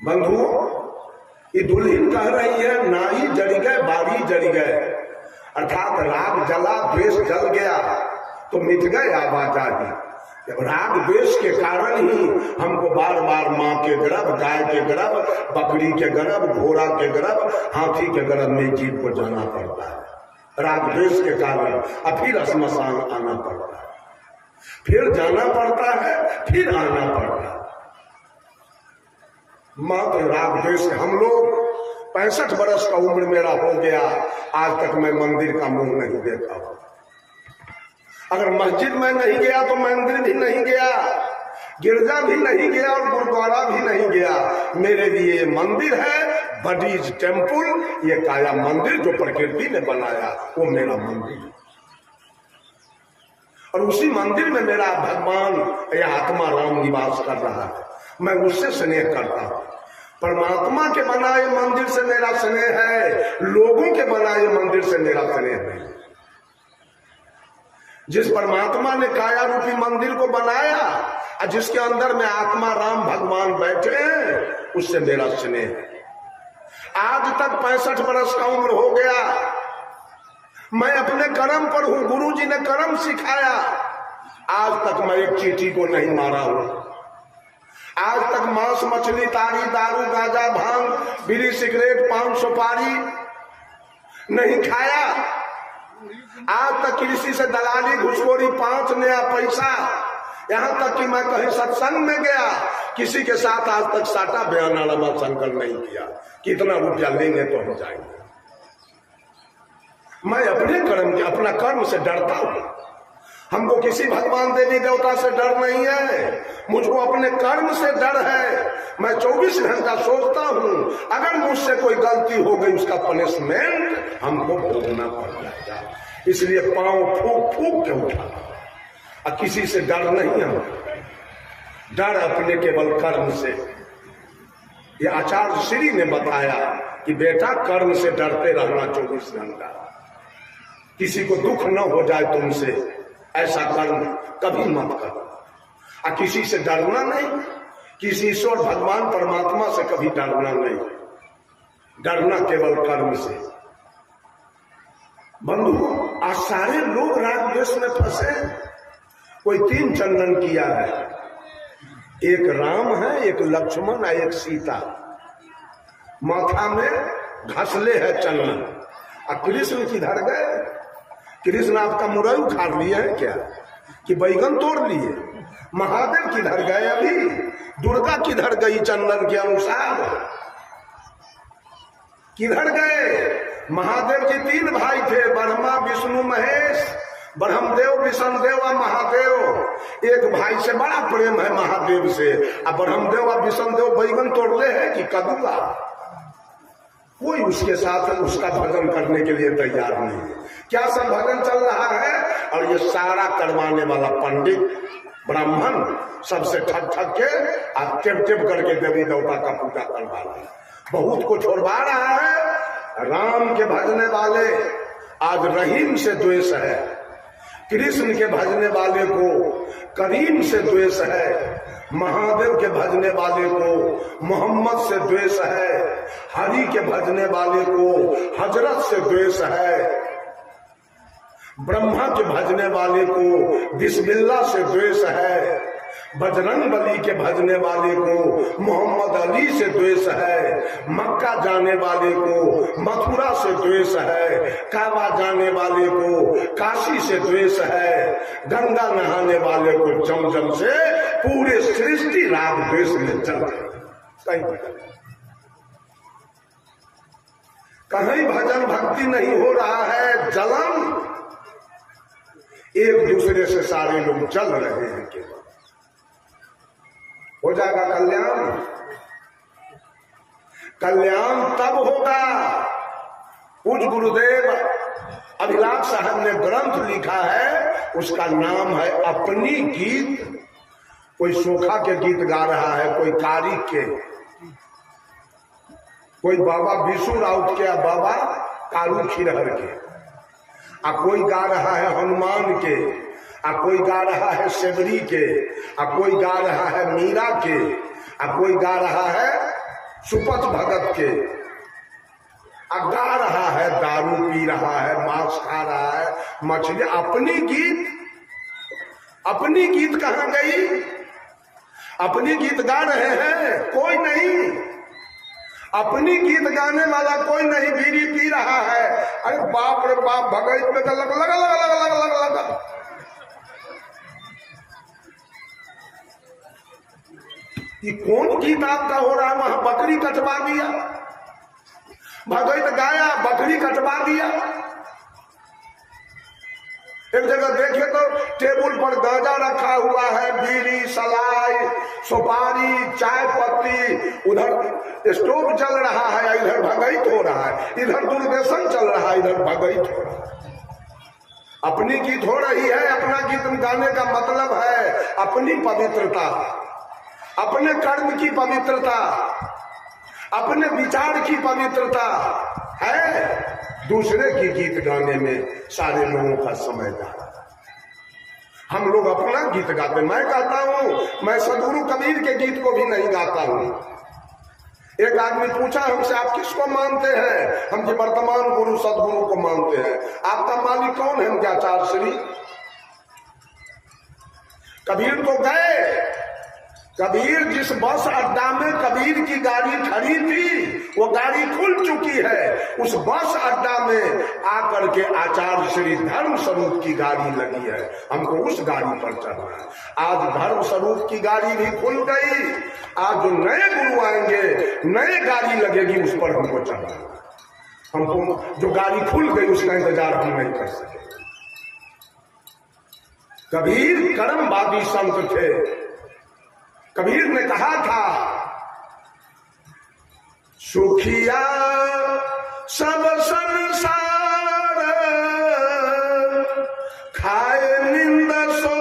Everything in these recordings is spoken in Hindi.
बंधुओं, ये दुल्हन कह रही है नाई जड़ गए बारी जड़ गए, अर्थात राग जला द्वेष जल गया तो मिट गए आवाजाही। जब राग द्वेष के कारण ही हमको बार बार माँ के गर्भ, गाय के गर्भ, बकरी के गर्भ, घोड़ा के गर्भ, हाथी के गर्भ में जीव को जाना पड़ता है। राग द्वेष के कारण अब फिर श्मशान आना पड़ता है, फिर जाना पड़ता है, फिर आना पड़ता है। मात्र राग द्वेष। हम लोग 65 वर्ष का उम्र मेरा हो गया, आज तक मैं मंदिर का मुंह नहीं देखा हूं। अगर मस्जिद में नहीं गया तो मंदिर भी नहीं गया, गिरजा भी नहीं गया और गुरुद्वारा भी नहीं गया। मेरे लिए ये मंदिर है, बडीज टेम्पल, ये काया मंदिर जो प्रकृति ने बनाया वो मेरा मंदिर है। और उसी मंदिर में मेरा भगवान या आत्मा राम निवास कर रहा है, मैं उससे स्नेह करता हूं। परमात्मा के बनाए मंदिर से मेरा स्नेह है, लोगों के बनाए मंदिर से मेरा स्नेह नहीं। जिस परमात्मा ने काया रूपी मंदिर को बनाया और जिसके अंदर में आत्मा राम भगवान बैठे हैं, उससे मेरा स्नेह है। आज तक 65 वर्ष का उम्र हो गया, मैं अपने कर्म पर हूं। गुरु जी ने कर्म सिखाया, आज तक मैं एक चींटी को नहीं मारा हूं। आज तक मांस मछली तारी दारू गांजा भांग बीड़ी सिगरेट पान सुपारी नहीं खाया। आज तक किसी से दलाली घुसखोरी 5 नया पैसा, यहां तक कि मैं कहीं सत्संग में गया, किसी के साथ आज तक साटा बयाना संकल्प नहीं किया कितना रुपया लेंगे तो हो जाएंगे। मैं अपने कर्म के, अपना कर्म से डरता हूं। हमको किसी भगवान देवी देवता से डर नहीं है, मुझको अपने कर्म से डर है। मैं 24 घंटा सोचता हूं अगर मुझसे कोई गलती हो गई उसका पनिशमेंट हमको भोगना पड़ जाएगा। इसलिए पांव फूक फूक के उठा, और किसी से डर नहीं है, डर अपने केवल कर्म से। ये आचार्य श्री ने बताया कि बेटा कर्म से डरते रहना 24 घंटा, किसी को दुख न हो जाए तुमसे, ऐसा कर्म कभी मत करो। और किसी से डरना नहीं, किसी ईश्वर भगवान परमात्मा से कभी डरना नहीं, डरना केवल कर्म से। बंधु, आज सारे लोग राग द्वेष में फंसे। कोई 3 चंदन किया है, एक राम है, एक लक्ष्मण है, एक सीता। माथा में घसले है चंदन। और कृष्ण किधर गए? कृष्ण आपका मुरई उखाड़ लिए है क्या कि बैगन तोड़ लिए? महादेव किधर गए? अभी दुर्गा किधर गई? चंदन के अनुसार किधर गए? महादेव के 3 भाई थे, ब्रह्मा विष्णु महेश, ब्रह्मदेव विष्णुदेव और महादेव। एक भाई से बड़ा प्रेम है महादेव से, और ब्रह्मदेव और विष्णुदेव बैगन तोड़ले है कि कदुआ। कोई उसके साथ उसका भजन करने के लिए तैयार नहीं है। क्या सब भजन चल रहा है? और ये सारा करवाने वाला पंडित ब्राह्मण सबसे ठग ठग के और टिप टिप करके देवी देवता का पूजा करवा रहा है, बहुत को छोड़वा रहा है। राम के भजने वाले आज रहीम से द्वेष है, कृष्ण के भजने वाले को करीम से द्वेष है, महादेव के भजने वाले को मोहम्मद से द्वेष है, हरि के भजने वाले को हजरत से द्वेष है, ब्रह्मा के भजने वाले को बिस्मिल्लाह से द्वेष है, बजरंग बली के भजने वाले को मोहम्मद अली से द्वेष है, मक्का जाने वाले को मथुरा से द्वेष है, काबा जाने वाले को काशी से द्वेष है, गंगा नहाने वाले को जमजम से। पूरे सृष्टि राग द्वेष में चल रही, कहीं भजन भक्ति नहीं हो रहा है, जलन। एक दूसरे से सारे लोग जल रहे हैं। केवल हो जाएगा कल्याण? कल्याण तब होगा। पूज्य गुरुदेव अभिलाष साहब ने ग्रंथ लिखा है, उसका नाम है अपनी गीत। कोई सोखा के गीत गा रहा है, कोई कारिक के, कोई बाबा विशु राउत के, बाबा कारू खिरहर के, आ कोई गा रहा है हनुमान के, आ कोई गा रहा है सेवरी के, आ कोई गा रहा है मीरा के, आ कोई गा रहा है सुपथ भगत के, गा रहा है, दारू पी रहा है, मांस खा रहा है, मछली, अपनी गीत कहां गई? अपनी गीत गा रहे हैं, कोई नहीं, अपनी गीत गाने वाला कोई नहीं, बीड़ी पी रहा है। अरे बाप रे बाप, भगत में लगा लगा लगा लगा लगा लगा। ये कौन गीत आपका हो रहा है? वहां बकरी कटवा दिया, भगत गाया, बकरी कटवा दिया। एक जगह देखे तो टेबल पर गांजा रखा हुआ है, बीड़ी, सलाई, सुपारी, चाय पत्ती, उधर स्टोव चल रहा है, इधर भगत हो रहा है, इधर दूरदर्शन चल रहा है, इधर भगत हो रहा है। अपनी गीत हो रही है। अपना गीत गाने का मतलब है अपनी पवित्रता, अपने कर्म की पवित्रता, अपने विचार की पवित्रता है। दूसरे की गीत गाने में सारे लोगों का समय जा रहा है। हम लोग अपना गीत गाते। मैं गाता हूं, मैं सदगुरु कबीर के गीत को भी नहीं गाता हूं। एक आदमी पूछा हमसे, आप किसको मानते हैं? हम जी वर्तमान गुरु सदगुरु को मानते हैं। आपका मालिक कौन है? हम क्या आचार्य श्री कबीर तो गए। कबीर जिस बस अड्डा में कबीर की गाड़ी खड़ी थी, वो गाड़ी खुल चुकी है। उस बस अड्डा में आकर के आचार्य श्री धर्म स्वरूप की गाड़ी लगी है। हमको उस गाड़ी पर चढ़ना है। आज धर्म स्वरूप की गाड़ी भी खुल गई। आज जो नए गुरु आएंगे, नए गाड़ी लगेगी, उस पर हमको चढ़ना है। हमको जो गाड़ी खुल गई उसका इंतजार हम नहीं कर सके। कबीर कर्मवादी संत थे। कबीर ने कहा था, सुखिया सब संसार खाए निंद सो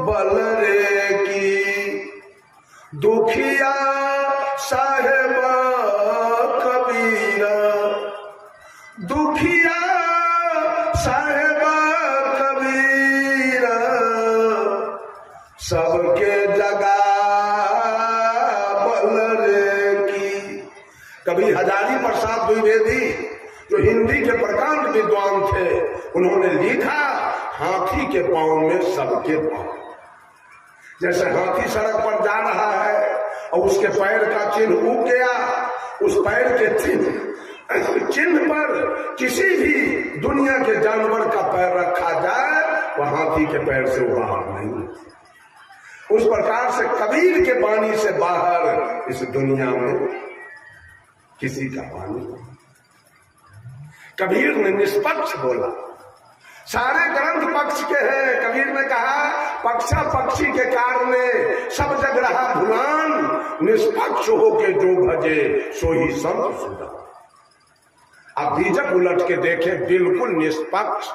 बल रे की, दुखिया साहेब कबीर, दुखिया साहेब कबीर, सबके जगा बल रे की। कभी हजारी प्रसाद द्विवेदी जो हिंदी के प्रकांड विद्वान थे, उन्होंने लिखा, हाथी के पांव में सबके पांव। जैसे हाथी सड़क पर जा रहा है और उसके पैर का चिन्ह उग गया, उस पैर के चिन्ह पर किसी भी दुनिया के जानवर का पैर रखा जाए, वह हाथी के पैर से बाहर नहीं। उस प्रकार से कबीर के वाणी से बाहर इस दुनिया में किसी का वाणी नहीं। कबीर ने निष्पक्ष बोला। सारे ग्रंथ पक्ष के हैं। कबीर ने कहा, पक्षा पक्षी के कारण सब जग रहा भुलान, निष्पक्ष होके जो भजे सो ही संत सुधा। आप बीजक उलट के देखें, बिल्कुल निष्पक्ष।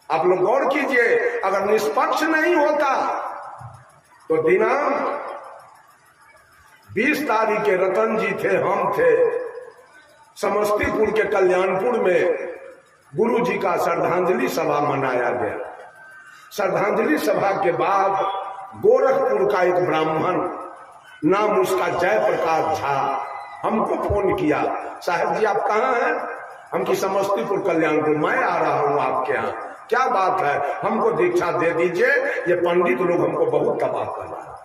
आप लोग गौर कीजिए, अगर निष्पक्ष नहीं होता तो दिनांक 20 तारीख के रतन जी थे, हम थे, समस्तीपुर के कल्याणपुर में गुरु जी का श्रद्धांजलि सभा मनाया गया। श्रद्धांजलि सभा के बाद गोरखपुर का एक ब्राह्मण, नाम उसका जयप्रकाश झा, हमको फोन किया, साहब जी आप कहाँ हैं? हम की समस्तीपुर कल्याणपुर। मैं आ रहा हूँ आपके यहाँ। क्या बात है? हमको दीक्षा दे दीजिए, ये पंडित लोग हमको बहुत तबाह कर रहा है।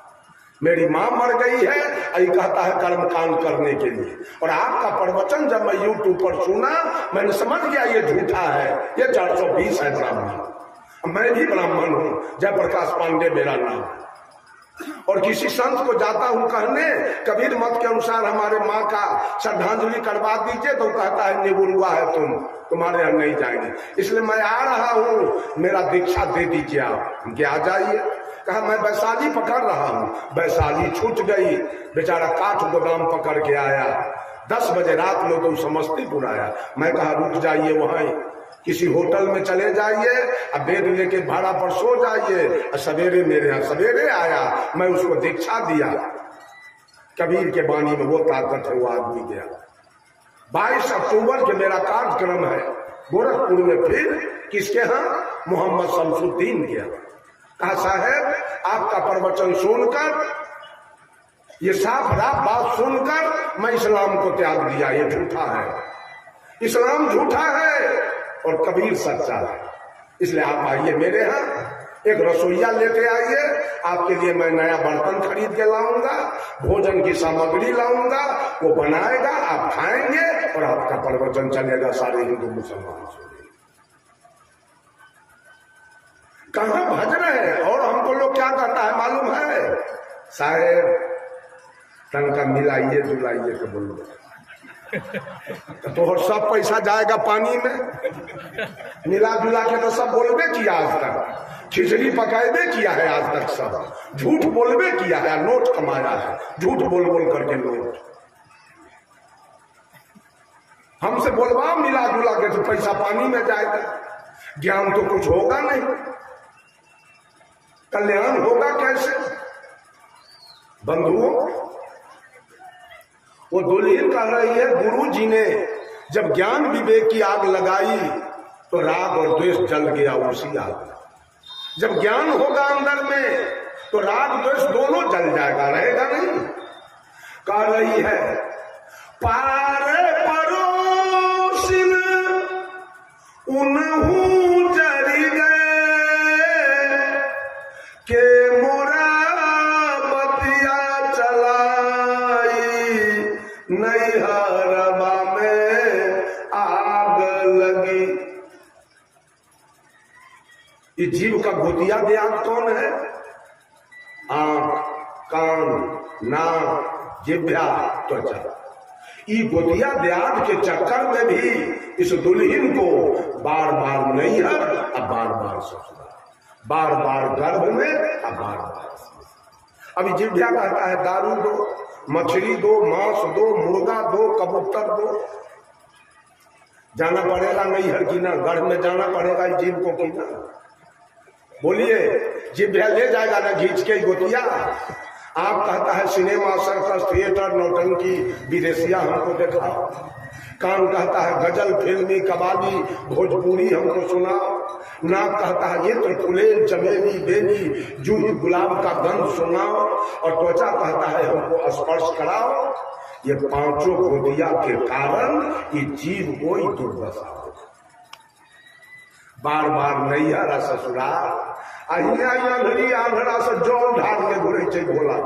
मेरी माँ मर गई है, यही कहता है कर्म कांड करने के लिए। और आपका प्रवचन जब मैं यूट्यूब पर सुना, मैंने समझ गया ये झूठा है, ये 420 है ब्राह्मण। मैं भी ब्राह्मण हूँ, जयप्रकाश पांडे मेरा नाम। और किसी संत को जाता हूं कहने, कबीर मत के अनुसार हमारे माँ का श्रद्धांजलि करवा दीजिए, तो कहता है निगुरुआ है तुम्हारे यहाँ नहीं जाएंगे। इसलिए मैं आ रहा हूँ, मेरा दीक्षा दे दीजिए आप। क्या आ जाइए? कहा मैं वैशाली पकड़ रहा हूँ। वैशाली छूट गई, बेचारा काठ गोदाम पकड़ के आया। 10 बजे रात में तो समस्तीपुर आया। मैं कहा रुक जाइए, वहां किसी होटल में चले जाइए, अब बेड लेके भाड़ा पर सो जाइए। सवेरे मेरे यहाँ सवेरे आया, मैं उसको दीक्षा दिया। कबीर के वाणी में वो ताकत है, वो आदमी गया। 22 अक्टूबर के मेरा कार्यक्रम है गोरखपुर में। फिर किसके यहाँ? मोहम्मद शमसुद्दीन गया। कहा साहब आपका प्रवचन सुनकर ये साफ राफ बात सुनकर मैं इस्लाम को त्याग दिया, ये झूठा है, इस्लाम झूठा है और कबीर सच्चा है। इसलिए आप आइए मेरे यहाँ, एक रसोईया लेते आइए, आपके लिए मैं नया बर्तन खरीद के लाऊंगा, भोजन की सामग्री लाऊंगा, वो बनाएगा, आप खाएंगे और आपका प्रवचन चलेगा सारे हिंदू मुसलमान सुनेंगे। कहां भज रहे हैं? और हमको लोग क्या कहता है मालूम है? साहेब तनका मिलाइए जुलाइए के बोलो तो सब पैसा जाएगा पानी में। मिला जुला के तो सब बोलबे किया आज तक, खिचड़ी पकाएबे किया है आज तक, सब झूठ बोलबे किया है, नोट कमाया है झूठ बोल बोल करके नोट। हमसे बोलवा मिला जुला के तो पैसा पानी में जाएगा, ज्ञान तो कुछ होगा नहीं, कल्याण होगा कैसे? बंधुओं, वो दुल्हन कह रही है गुरु जी ने जब ज्ञान विवेक की आग लगाई तो राग और द्वेष जल गया उसी आग में। जब ज्ञान होगा अंदर में तो राग द्वेष दोनों जल जाएगा, रहेगा नहीं। कह रही है पारे परोसिन उन्हू जरी गए के मोरा बतिया चलाई नैहरबा में आग लगी। ये जीव का गोतिया देहात कौन है? आंख, कान, नाक, जिह्वा, त्वचा। ये गोतिया देहात के चक्कर में भी इस दुल्हन को बार बार नैहर, अब बार बार ससुराल, बार बार गर्भ में, अब बार बार। अभी जिह्वा कहता है दारू दो, मछली दो, मांस दो, मुर्गा दो, कबूतर दो। जाना पड़ेगा नैहर की ना, गर्भ में जाना पड़ेगा इस जीव को की ना। बोलिए, जिह्वा ले जाएगा ना घींच के गोतिया। आप कहता है सिनेमा, सर्कस, थिएटर, नौटंकी, विदेशिया हमको दिखाओ। कान कहता है गजल, फिल्मी, कबाली, भोजपुरी हमको सुनाओ। नाक कहता है ये तो फुलेल, चमेली, बेली, जूही, गुलाब का गंध सुनाओ। और त्वचा कहता है हमको स्पर्श कराओ। ये पांचों गोदिया के कारण ये जीव कोई दुर्दशा हो, बार बार नैहर ससुराल। आंधरा से जल ढाल के घुरे छे भोला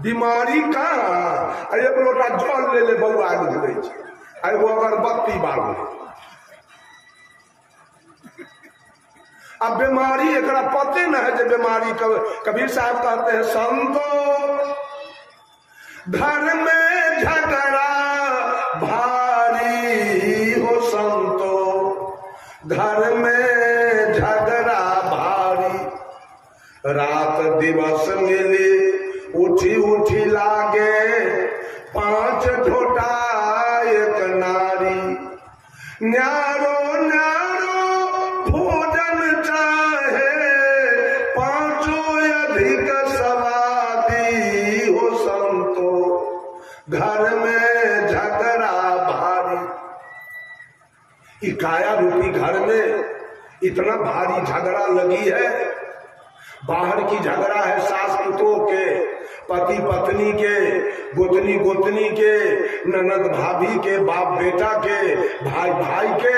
बीमारी कहाँ? एक लोटा जल ले ले बउआ घुरे छे, एगो अगरबत्ती बार। अब बीमारी एकरा पते न है जो बीमारी। कबीर साहब कहते हैं संतो घर में झगड़ा भारी हो, संतो घर में झगड़ा भारी। रात दिवस मिली उठी उठी लागे, पांच ढोटा एक नारी। न्यारो न्यारो भोजन चाहे, पांचों अधिक सवादी हो, संतो घर में झगड़ा भारी। काया रूपी घर में इतना भारी झगड़ा लगी है। बाहर की झगड़ा है सास पुतों के, पति पत्नी के, गोतनी गोतनी के, ननद भाभी के, बाप बेटा के, भाई भाई के।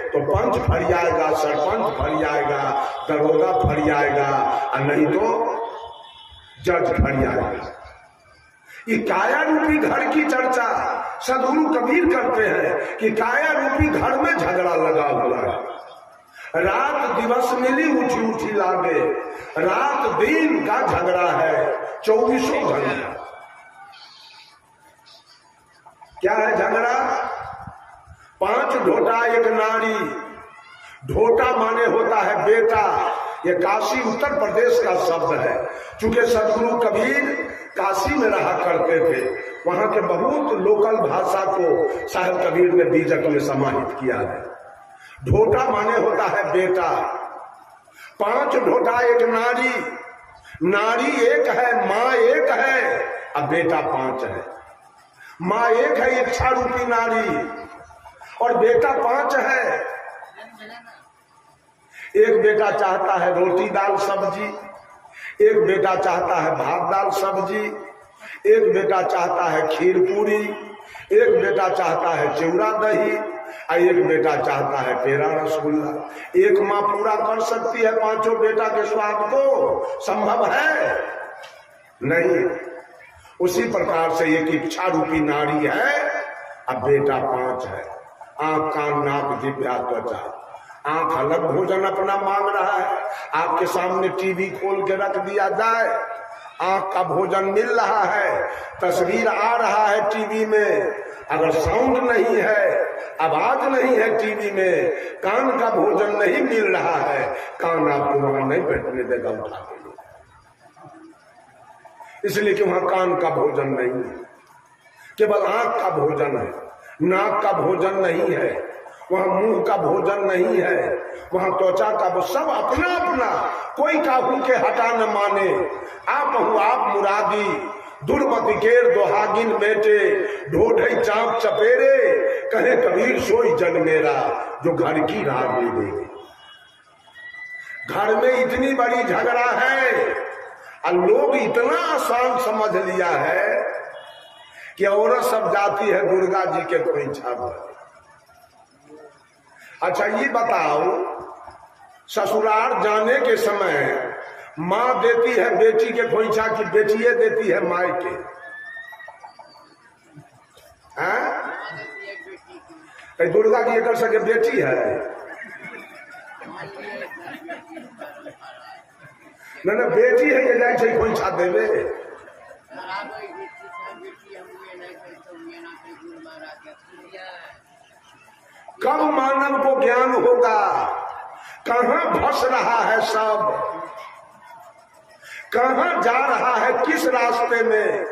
तो पंच फरियाएगा, सरपंच फरियाएगा, दरोगा फरियाएगा, और नहीं तो जज फरियाएगा। ये काया रूपी घर की चर्चा सदगुरु कबीर करते हैं कि काया रूपी घर में झगड़ा लगा हुआ है। रात दिवस मिली उठी उठी लागे, रात दिन का झगड़ा है 24 घंटा। क्या है झगड़ा? पांच ढोटा एक नारी। ढोटा माने होता है बेटा। ये काशी उत्तर प्रदेश का शब्द है। चूंकि सदगुरु कबीर काशी में रहा करते थे, वहां के बहुत लोकल भाषा को साहिब कबीर ने बीजक में समाहित किया है। ढोटा माने होता है बेटा। पांच ढोटा एक नारी। नारी एक है, माँ एक है, अब बेटा पांच है। माँ एक है इच्छा रूपी नारी, और बेटा पांच है। एक बेटा चाहता है रोटी दाल सब्जी, एक बेटा चाहता है भात दाल सब्जी, एक बेटा चाहता है खीर पूरी, एक बेटा चाहता है चिवड़ा दही, और एक बेटा चाहता है पेड़ा रसगुल्ला। एक माँ पूरा कर सकती है पांचों बेटा के स्वाद को? संभव है नहीं। उसी प्रकार से एक इच्छा रूपी नारी है, अब बेटा 5 है। आंख कान नाक जिह्वा त्वचा, आंख अलग भोजन अपना मांग रहा है, आपके सामने टीवी खोल के रख दिया जाए, आंख का भोजन मिल रहा है, तस्वीर आ रहा है टीवी में, अगर साउंड नहीं है, आवाज नहीं है टीवी में, कान का भोजन नहीं मिल रहा है, कान आपको वहां नहीं बैठने देगा उठा के, इसलिए कि वहां कान का भोजन नहीं है, केवल आंख का भोजन है, नाक का भोजन नहीं है, वहां मुंह का भोजन नहीं है, वहां त्वचा का, सब अपना अपना, कोई काहू के हटा न माने। आप हूँ आप मुरादी, दुर्मति केर दोहागिन बेटे, ढोढई चाप चपेरे, कहे कबीर सोई जन मेरा, जो घर की राह ले देगी। घर में इतनी बड़ी झगड़ा है और लोग इतना आसान समझ लिया है कि औरत सब जाती है दुर्गा जी के खोइछा पर। अच्छा ये बताओ, ससुराल जाने के समय माँ देती है बेटी के खोइछा की बेटिए देती है माई के? दुर्गा जी कर सके बेटी है ना, बेटी है ये जाए खोइछा देवे। कब मानव को ज्ञान होगा? कहां फंस रहा है सब, कहां जा रहा है, किस रास्ते में?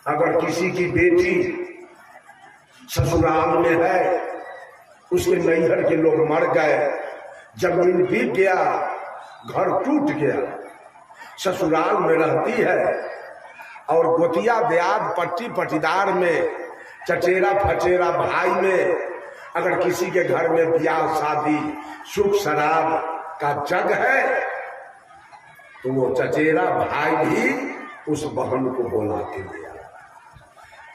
अगर किसी की बेटी ससुराल में है, उसके नैहर के लोग मर गए, जमीन बिक गया, घर टूट गया, ससुराल में रहती है और गोतिया ब्याज पट्टी पटीदार में, चचेरा फचेरा भाई में, अगर किसी के घर में ब्याह शादी सुख शराब का जग है, तो वो चचेरा भाई भी उस बहन को बुला के लिया,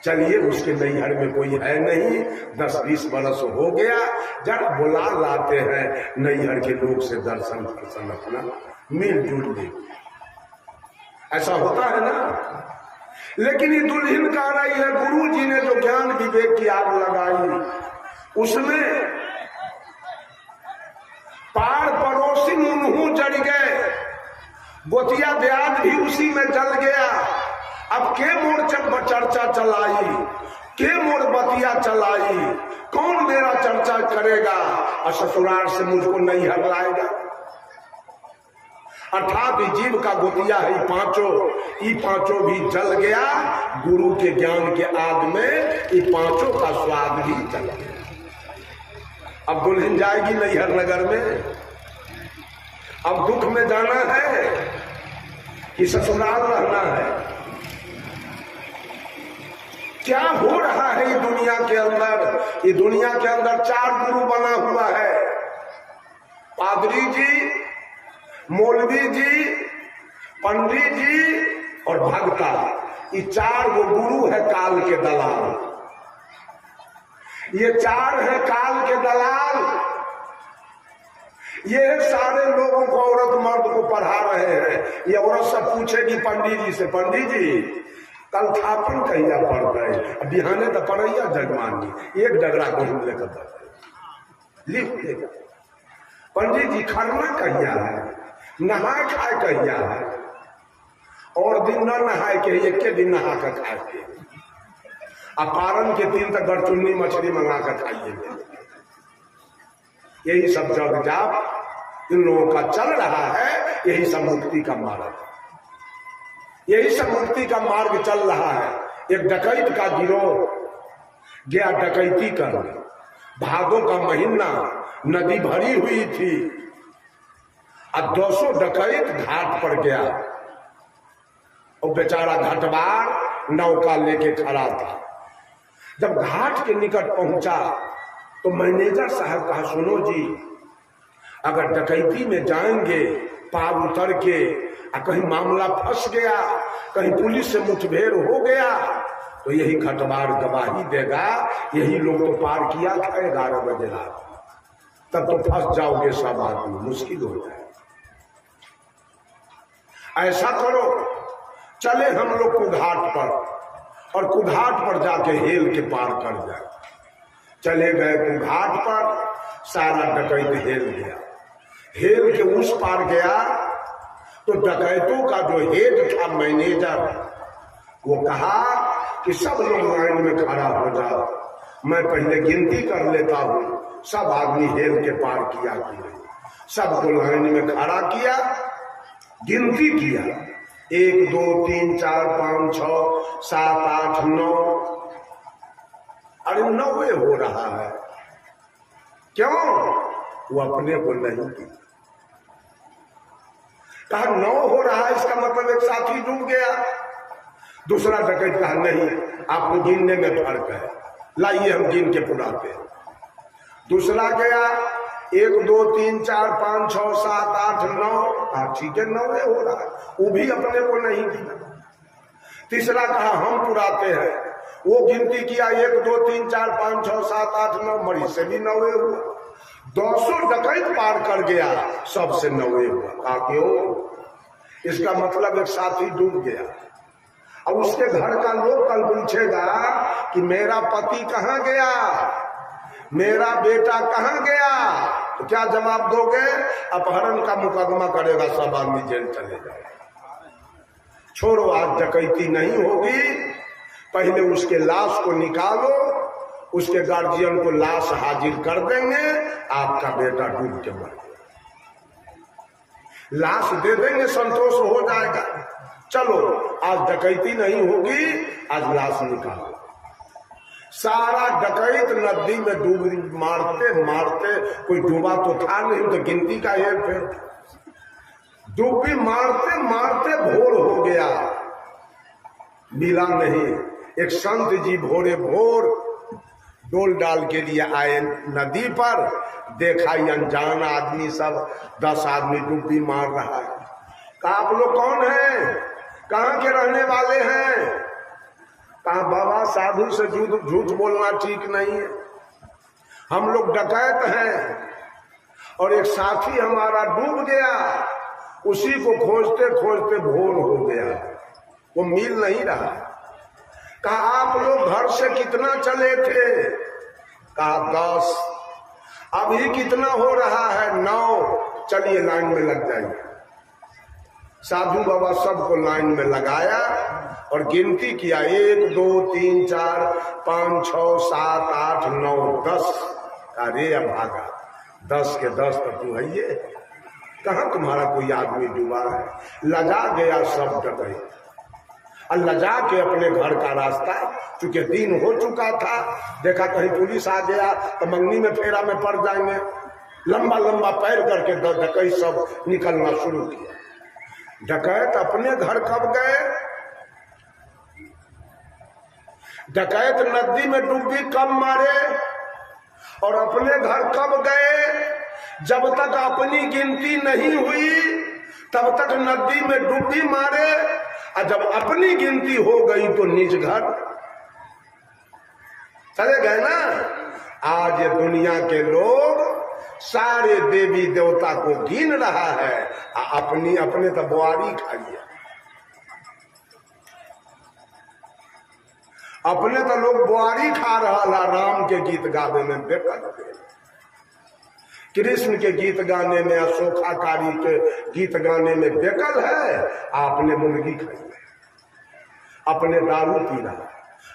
चलिए उसके नैहर में कोई है नहीं, 10-20 बरस हो गया, जब बुला लाते हैं नैहर के लोग से दर्शन दर्शन अपना मिलजुल ले। ऐसा होता है ना। लेकिन ये दुल्हन कह रही है, गुरु जी ने जो ज्ञान विवेक की आग लगाई, उसमें पार पड़ोसी मुन्हू जड़ गए, गोतिया ब्याज भी उसी में जल गया। अब के मोड़ चर्चा चलाई, के मोड़ बतिया चलाई, कौन मेरा चर्चा करेगा और ससुराल से मुझको नहीं हरलाएगा। अर्थात जीव का गोतिया है ये पांचों भी जल गया, गुरु के ज्ञान के आग में ये पांचों का स्वाद भी चल गया। अब दुल्हन जाएगी नैहर नगर में, अब दुख में जाना है कि ससुराल रहना है। क्या हो रहा है ये दुनिया के अंदर? ये दुनिया के अंदर 4 गुरु बना हुआ है, पादरी जी, मौलवी जी, पंडित जी और भगता। ये 4 वो गुरु है काल के दलाल, ये 4 है काल के दलाल। ये सारे लोगों को, औरत मर्द को पढ़ा रहे हैं। ये औरत सब पूछेगी पंडित जी से, पंडित जी कल थापन कहिया पड़ गए, बिहाने तो पड़ैया जगमानी, एक डगरा गहूं लेकर लिख देगा। पंडित जी खरना कहिया है, नहाए खाए कहिया है, और दिन न नहाए के, एक के दिन नहा कर खाए के, पारण के दिन तक गड़चुन्नी मछली मंगा कर खाइए। यही सब जग जाप इन लोगों का चल रहा है, यही सब मुक्ति का मार्ग, यही सब मुक्ति का मार्ग चल रहा है। एक डकैत का गिरोह गया डकैती कर, भादों का महीना, नदी भरी हुई थी, अब 200 डकैत घाट पर गया और बेचारा घाटवार नौका लेके खड़ा था। जब घाट के निकट पहुंचा तो मैनेजर साहब कहा, सुनो जी, अगर डकैती में जाएंगे पार उतर के कहीं मामला फंस गया, कहीं पुलिस से मुठभेड़ हो गया, तो यही खटवार गवाही देगा, यही लोग तो पार किया था 11 बजे रात, तब तो फंस जाओगे सब आदमी, मुश्किल हो जाए। ऐसा करो, चले हम लोग कुघाट पर, और कुघाट पर जाके हेल के पार कर जाए। चले गए कुघाट पर, सारा डकैत हेल गया, हेल के उस पार गया तो डकैतों का जो हेड था मैनेजर, वो कहा कि सब लोग लाइन में खड़ा हो जाओ, मैं पहले गिनती कर लेता हूं सब आदमी हेल के पार किया कि नहीं। सबको लाइन में खड़ा किया, गिनती किया, 1 2 3 4 5 6 7 8 9, अरे 9 हो रहा है, क्यों? वो अपने को नहीं की, कहा 9 हो रहा है, इसका मतलब एक साथी डूब गया। दूसरा डकैत कहा नहीं, आपको गिनने में फर्क है, लाइए हम गिन के पुराते हैं। दूसरा गया 1 2 3 4 5 6 7 8 9, कहा ठीक है 9 हो रहा है, वो भी अपने को नहीं गिना। तीसरा कहा हम पुराते हैं, वो गिनती किया 1 2 3 4 5 6 7 8 9, मरीज से भी 9 हुआ। 200 डकैत पार कर गया, सबसे 9 हुआ। कहा क्यों? इसका मतलब एक साथी डूब गया। अब उसके घर का लोग कल पूछेगा कि मेरा पति कहाँ गया, मेरा बेटा कहाँ गया, तो क्या जवाब दोगे? अपहरण का मुकदमा करेगा, सब आदमी जेल चले जाए। छोड़ो, आज डकैती नहीं होगी, पहले उसके लाश को निकालो, उसके गार्जियन को लाश हाजिर कर देंगे, आपका बेटा डूब के मर गया, लाश दे देंगे, संतोष हो जाएगा। चलो आज डकैती नहीं होगी, आज लाश निकालो। सारा डकैत नदी में डूब मारते मारते, कोई डूबा तो था नहीं, तो गिनती का हेर फेर, डूबी मारते मारते भोर हो गया, मिला नहीं। एक संत जी भोरे भोर डोल डाल के लिए आए नदी पर, देखा अनजान आदमी सब 10 आदमी डुब्बी मार रहा है। कहा आप लोग कौन हैं, कहाँ के रहने वाले हैं? कहा बाबा साधु से झूठ बोलना ठीक नहीं है, हम लोग डकैत हैं और एक साथी हमारा डूब गया, उसी को खोजते खोजते भोर हो गया, वो मिल नहीं रहा। कहा आप लोग घर से कितना चले थे? कहा 10। अभी कितना हो रहा है? 9। चलिए लाइन में लग जाइए। साधु बाबा सबको लाइन में लगाया और गिनती किया, 1 2 3 4 5 6 7 8 9 10। अरे अब भागा, 10 के 10 तो तू है ये, कहाँ तुम्हारा कोई आदमी डूबा है? लजा गया सब डकैत, और लजा के अपने घर का रास्ता, चूंकि दिन हो चुका था, देखा कहीं पुलिस आ गया तो मंगनी में फेरा में पड़ जाएंगे, लंबा लंबा पैर करके डकैत सब निकलना शुरू किया। डकैत अपने घर कब गए? डकैत नदी में डुब्बी कब मारे और अपने घर कब गए? जब तक अपनी गिनती नहीं हुई तब तक नदी में डुब्बी मारे, और जब अपनी गिनती हो गई तो निज घर चले गए ना। आज ये दुनिया के लोग सारे देवी देवता को गिन रहा है, अपने तो बुआरी खाइए, अपने तो लोग बुआरी खा रहा। राम के गीत गाने में बेकल, कृष्ण के गीत गाने में, अशोकाकारी के गीत गाने में बेकल है, आपने मुर्गी खाई है, अपने दारू पी रहा है,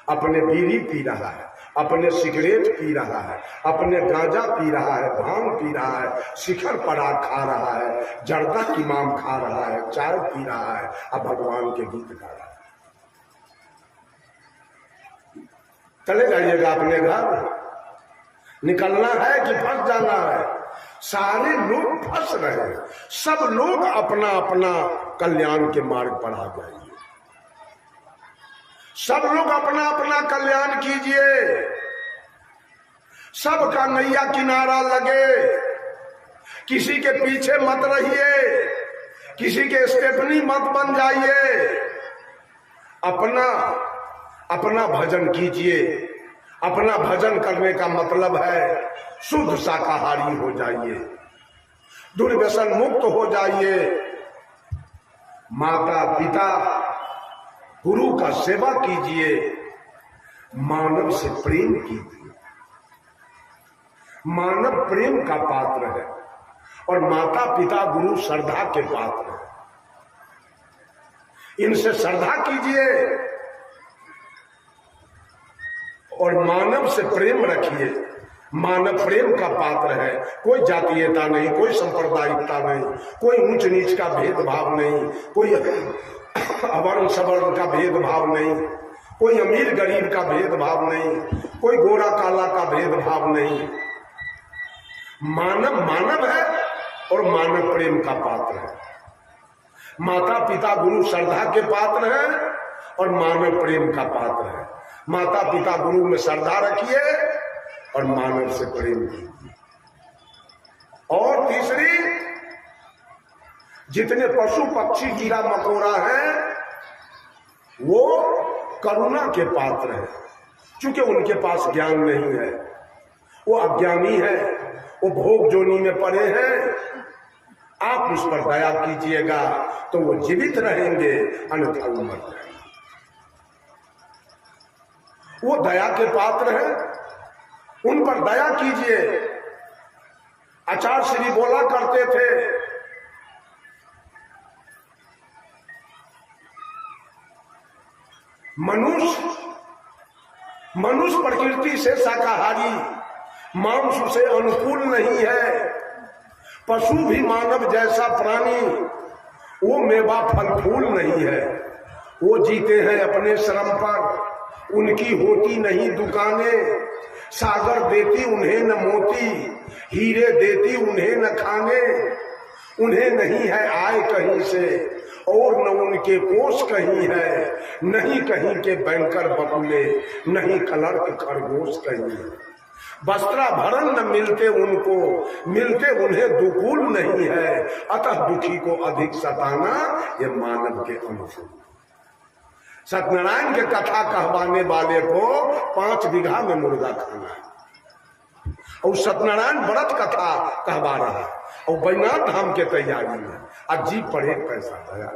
अपने बीड़ी पी रहा है, अपने सिगरेट पी रहा है, अपने गांजा पी रहा है, भांग पी रहा है, शिखर पराग खा रहा है, जर्दा इमाम खा रहा है, चाय पी रहा है, अब भगवान के गीत गा रहा है। चले जाइएगा अपने घर, निकलना है कि फंस जाना है? सारे लोग फंस रहे हैं, सब लोग अपना अपना कल्याण के मार्ग पर आ जाइए, सब लोग अपना अपना कल्याण कीजिए, सबका नैया किनारा लगे, किसी के पीछे मत रहिए। किसी के स्टेपनी मत बन जाइए, अपना अपना भजन कीजिए। अपना भजन करने का मतलब है शुद्ध शाकाहारी हो जाइए, दुर्व्यसन मुक्त हो जाइए, माता पिता गुरु का सेवा कीजिए, मानव से प्रेम कीजिए। मानव प्रेम का पात्र है और माता पिता गुरु श्रद्धा के पात्र है। इनसे श्रद्धा कीजिए और मानव से प्रेम रखिए। मानव प्रेम का पात्र है, कोई जातीयता नहीं, कोई सांप्रदायिकता नहीं, कोई ऊंच नीच का भेदभाव नहीं, कोई अवर्ण सवर्ण का भेदभाव नहीं, कोई अमीर गरीब का भेदभाव नहीं, कोई गोरा काला का भेदभाव नहीं। मानव मानव है और मानव प्रेम का पात्र है। माता पिता गुरु श्रद्धा के पात्र है और मानव प्रेम का पात्र है। माता पिता गुरु में श्रद्धा रखिए और मानव से प्रेम कीजिए। और तीसरी, जितने पशु पक्षी कीड़ा मकोड़ा है वो करुणा के पात्र है, क्योंकि उनके पास ज्ञान नहीं है, वो अज्ञानी है, वो भोग जोनी में पड़े हैं। आप उस पर दया कीजिएगा तो वो जीवित रहेंगे, अन्यथा वो मर जाएंगे। वो दया के पात्र हैं, उन पर दया कीजिए। आचार्य श्री बोला करते थे, मनुष्य प्रकृति से शाकाहारी, मांस से अनुकूल नहीं है। पशु भी मानव जैसा प्राणी, वो मेवा फल फूल नहीं है। वो जीते हैं अपने श्रम पर, उनकी होती नहीं दुकानें। सागर देती उन्हें न मोती, हीरे देती उन्हें न खाने। उन्हें नहीं है आय कहीं से और न उनके कोष कहीं है, नहीं कहीं के बैंकर बकुले, नहीं क्लर्क खरगोश कहीं है। वस्त्राभरण न मिलते उनको, मिलते उन्हें दुकूल नहीं है। अतः दुखी को अधिक सताना ये मानव के अनुकूल। सत्यनारायण के कथा कहवाने वाले को 5 बीघा में मुर्गा खाना है और सत्यनारायण व्रत कथा कहवा रहा है और बैजनाथ धाम के तैयारी में अजीब पर एक पैसा गया।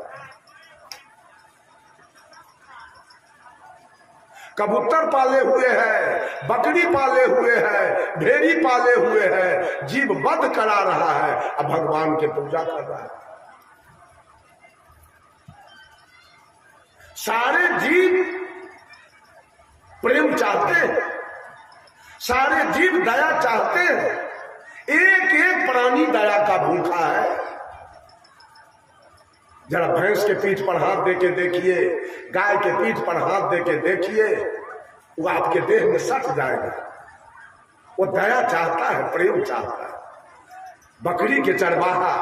कबूतर पाले हुए हैं, बकरी पाले हुए हैं, भेड़ी पाले हुए हैं, जीव वध करा रहा है और भगवान के पूजा कर रहा है। सारे जीव प्रेम चाहते हैं, सारे जीव दया चाहते हैं। एक एक प्राणी दया का भूखा है। जरा भैंस के पीठ पर हाथ देके देखिए, गाय के पीठ पर हाथ देके देखिए, वो आपके देह में सट जाएगा। वो दया चाहता है, प्रेम चाहता है। बकरी के चरवाहा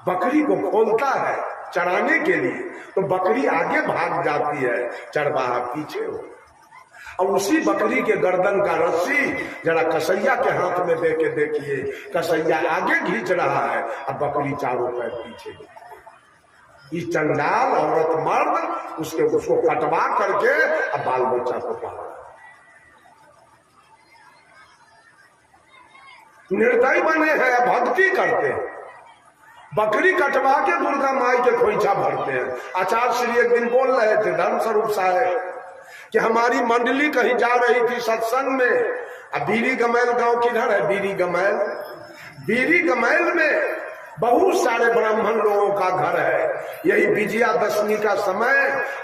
बकरी को खोलता है चराने के लिए, तो बकरी आगे भाग जाती है, चरवाहा पीछे हो। और उसी बकरी के गर्दन का रस्सी जरा कसैया के हाथ में देके देखिए, कसैया आगे खींच रहा है और बकरी चारों पैर पीछे। ये चंडाल औरत मर्द उसको कटवा करके अब बाल बच्चा को पाला। निर्दयी बने हैं, भक्ति करते हैं, बकरी कटवा के दुर्गा माई के खोइछा भरते हैं। आचार्य श्री एक दिन बोल रहे थे, धर्म स्वरूप साहब, कि हमारी मंडली कहीं जा रही थी सत्संग में। अब बीरी गमैल गांव किधर है? बीरी गमैल। बीरी गमैल में बहुत सारे ब्राह्मण लोगों का घर है। यही विजयादशमी का समय,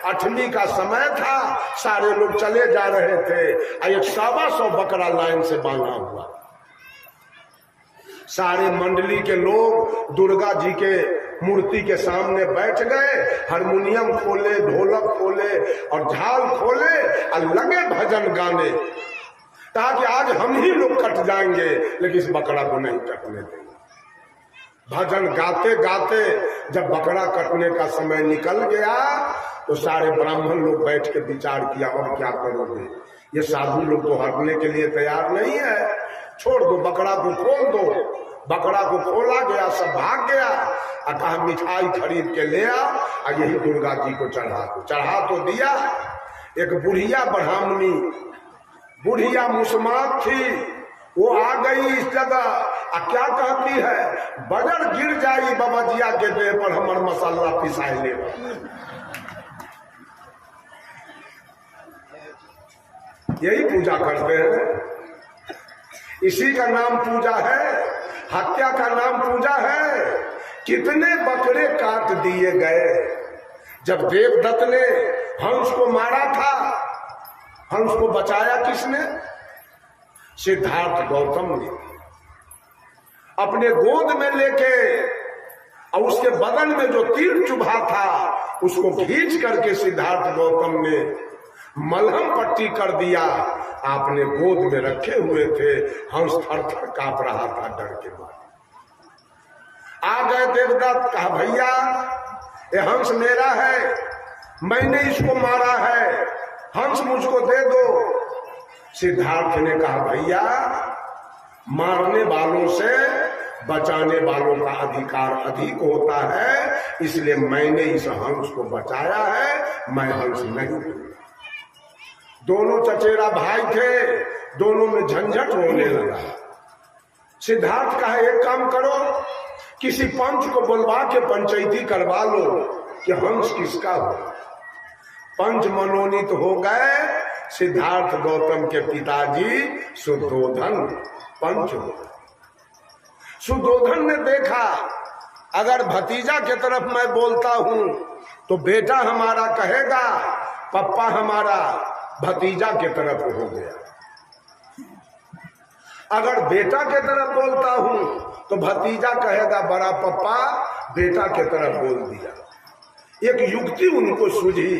8वीं का समय था। सारे लोग चले जा रहे थे और 125 बकरा लाइन से बांधा हुआ। सारे मंडली के लोग दुर्गा जी के मूर्ति के सामने बैठ गए, हारमोनियम खोले, ढोलक खोले और झाल खोले और लगे भजन गाने, ताकि आज हम ही लोग कट जाएंगे लेकिन इस बकरा को नहीं कटने देंगे। भजन गाते गाते जब बकरा कटने का समय निकल गया तो सारे ब्राह्मण लोग बैठ के विचार किया, और क्या करोगे? ये साधु लोग तो हटने के लिए तैयार नहीं है, छोड़ दो, बकरा को खोल दो। बकरा को खोला गया, सब भाग गया और कहा मिठाई खरीद के ले आ और यही दुर्गा जी को चढ़ा तो दिया। एक बुढ़िया ब्राह्मणी, बुढ़िया मुसलमान थी, वो आ गई इस जगह और क्या कहती है, बजर गिर जाई बबजिया के देह पर हमर मसाला पिसाई ले। यही पूजा करते हैं, इसी का नाम पूजा है, हत्या का नाम पूजा है। कितने बकरे काट दिए गए जब देवदत्त ने हंस को मारा था। हंस को बचाया किसने? सिद्धार्थ गौतम ने अपने गोद में लेके, और उसके बदन में जो तीर चुभा था उसको खींच करके सिद्धार्थ गौतम ने मलहम पट्टी कर दिया। आपने गोद में रखे हुए थे, हंस थर थर कांप रहा था डर के मारे। आ गए देवदत्त, कहा भैया ये हंस मेरा है, मैंने इसको मारा है, हंस मुझको दे दो। सिद्धार्थ ने कहा भैया मारने वालों से बचाने वालों का अधिकार अधिक होता है, इसलिए मैंने इस हंस को बचाया है, मैं हंस नहीं दूंगा। दोनों चचेरा भाई थे, दोनों में झंझट होने लगा। सिद्धार्थ कहा एक काम करो, किसी पंच को बुलवा के पंचायती करवा लो कि हंस किसका हो। पंच मनोनीत हो गए। सिद्धार्थ गौतम के पिताजी सुद्धोधन पंच हो। सुद्धोधन ने देखा अगर भतीजा के तरफ मैं बोलता हूं तो बेटा हमारा कहेगा पप्पा हमारा भतीजा के तरफ हो गया, अगर बेटा के तरफ बोलता हूं तो भतीजा कहेगा बड़ा पप्पा बेटा के तरफ बोल दिया। एक युक्ति उनको सूझी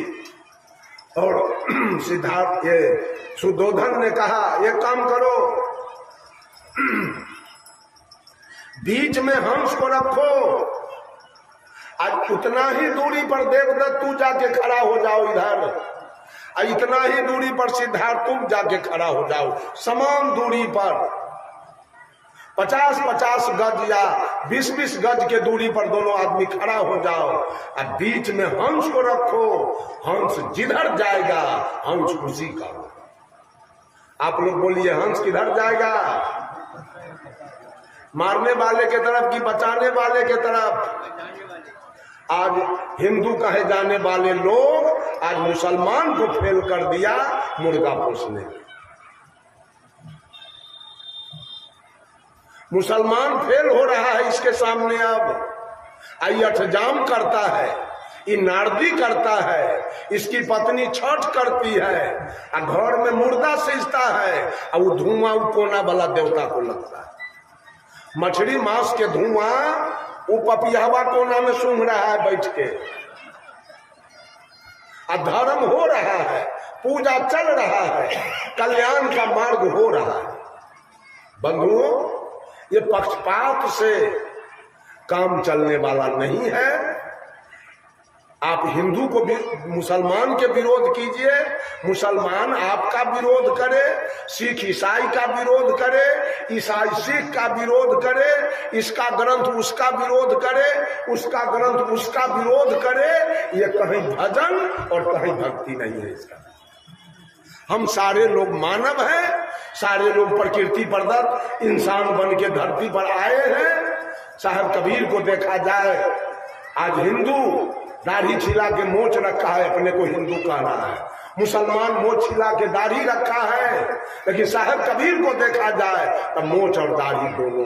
और सिद्धार्थ ये सुद्धोधन ने कहा एक काम करो, बीच में हंस को रखो, आज उतना ही दूरी पर देवदत्त तू जाके खड़ा हो जाओ इधर, और इतना ही दूरी पर सिद्धार्थ तुम जाके खड़ा हो जाओ, समान दूरी पर 50-50 गज या 20-20 गज के दूरी पर दोनों आदमी खड़ा हो जाओ, और बीच में हंस को रखो, हंस जिधर जाएगा हंस उसी का होगा। आप लोग बोलिए हंस किधर जाएगा? मारने वाले के तरफ कि बचाने वाले के तरफ? आज हिंदू कहे जाने वाले लोग आज मुसलमान को फेल कर दिया मुर्गा पोसने। मुसलमान फेल हो रहा है इसके सामने। अब आई अठजाम करता है, ये नारदी करता है, इसकी पत्नी छठ करती है, और घर में मुर्दा सींचता है, और वो धुआं कोना वाला देवता को लगता है। मछली मांस के धुआं वो पपियावा कोना में सूंघ रहा है बैठ के। अधर्म हो रहा है, पूजा चल रहा है, कल्याण का मार्ग हो रहा है। बंधुओं ये पक्षपात से काम चलने वाला नहीं है। आप हिंदू को भी मुसलमान के विरोध कीजिए, मुसलमान आपका विरोध करे, सिख ईसाई का विरोध करे, ईसाई सिख का विरोध करे, इसका ग्रंथ उसका विरोध करे, उसका ग्रंथ उसका विरोध करे, ये कहीं भजन और कहीं भक्ति नहीं है इसका। हम सारे लोग मानव हैं, सारे लोग प्रकृति प्रदत्त इंसान बन के धरती पर आए हैं। साहब कबीर को देखा जाए, आज हिंदू दाढ़ी छिला के मोच रखा है, अपने को हिंदू कह रहा है, मुसलमान मोच छिला के दाढ़ी रखा है, लेकिन साहब कबीर को देखा जाए तो मोच और दाढ़ी दोनों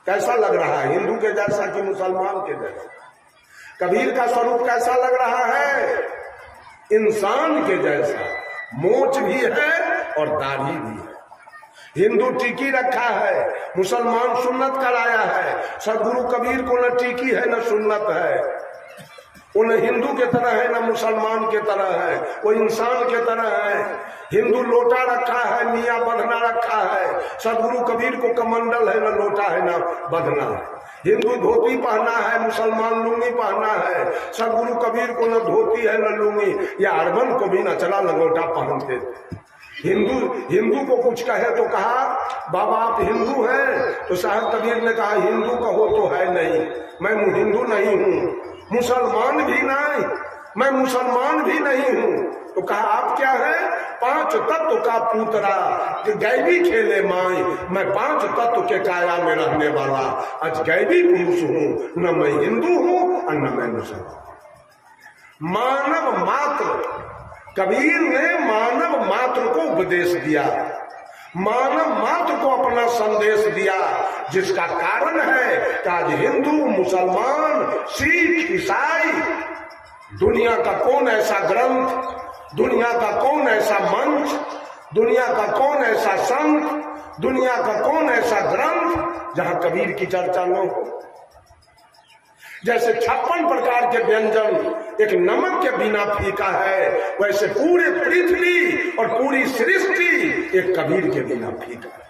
कैसा लग रहा है? हिंदू के जैसा कि मुसलमान के जैसा? कबीर का स्वरूप कैसा लग रहा है? इंसान के जैसा, मोच भी है और दाढ़ी भी है। हिंदू टीकी रखा है, मुसलमान सुन्नत कराया है। सदगुरु कबीर को न टीकी है न सुन्नत है, वो न हिंदू के तरह है न मुसलमान के तरह है, वो इंसान के तरह है। हिंदू लोटा रखा है, मियाँ बंधना रखा है, सदगुरु कबीर को कमंडल है, न लोटा है न बंधना है। हिंदू धोती पहना है, मुसलमान लुंगी पहना है, सदगुरु कबीर को न धोती है न लुंगी, या अरबन को भी न चला लंगोटा पहनते थे। हिंदू को कुछ कहे तो कहा बाबा आप हिंदू हैं, तो साहब कबीर ने कहा हिंदू कहो तो है नहीं, मैं हिंदू नहीं हूँ, मुसलमान भी नहीं, मैं मुसलमान भी नहीं हूँ। तो कहा आप क्या है? 5 तत्व का पुतरा कि गैबी खेले माई, मैं 5 तत्व के काया में रहने वाला आज गैबी पुरुष हूँ, न मैं हिंदू हूँ और न मैं मुसलमान। मानव मात्र, कबीर ने मानव मात्र को उपदेश दिया, मानव मात्र को अपना संदेश दिया, जिसका कारण है कि आज हिंदू, मुसलमान, सिख, ईसाई, दुनिया का कौन ऐसा ग्रंथ, दुनिया का कौन ऐसा मंच, दुनिया का कौन ऐसा संत, दुनिया का कौन ऐसा ग्रंथ जहां कबीर की चर्चा न हो। जैसे 56 प्रकार के व्यंजन एक नमक के बिना फीका है, वैसे पूरे पृथ्वी और पूरी सृष्टि एक कबीर के बिना फीका है।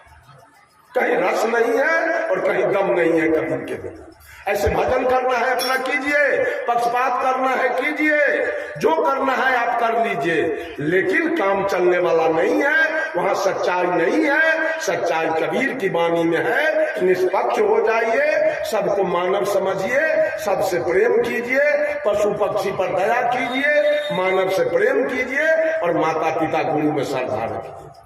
कहीं रस नहीं है और कहीं दम नहीं है कबीर के बिना। ऐसे भजन करना है अपना कीजिए, पक्षपात करना है कीजिए, जो करना है आप कर लीजिए, लेकिन काम चलने वाला नहीं है, वहां सच्चाई नहीं है। सच्चाई कबीर की वाणी में है। निष्पक्ष हो जाइए, सबको मानव समझिए, सबसे प्रेम कीजिए, पशु पक्षी पर दया कीजिए, मानव से प्रेम कीजिए और माता पिता गुरु में श्रद्धा रखिए।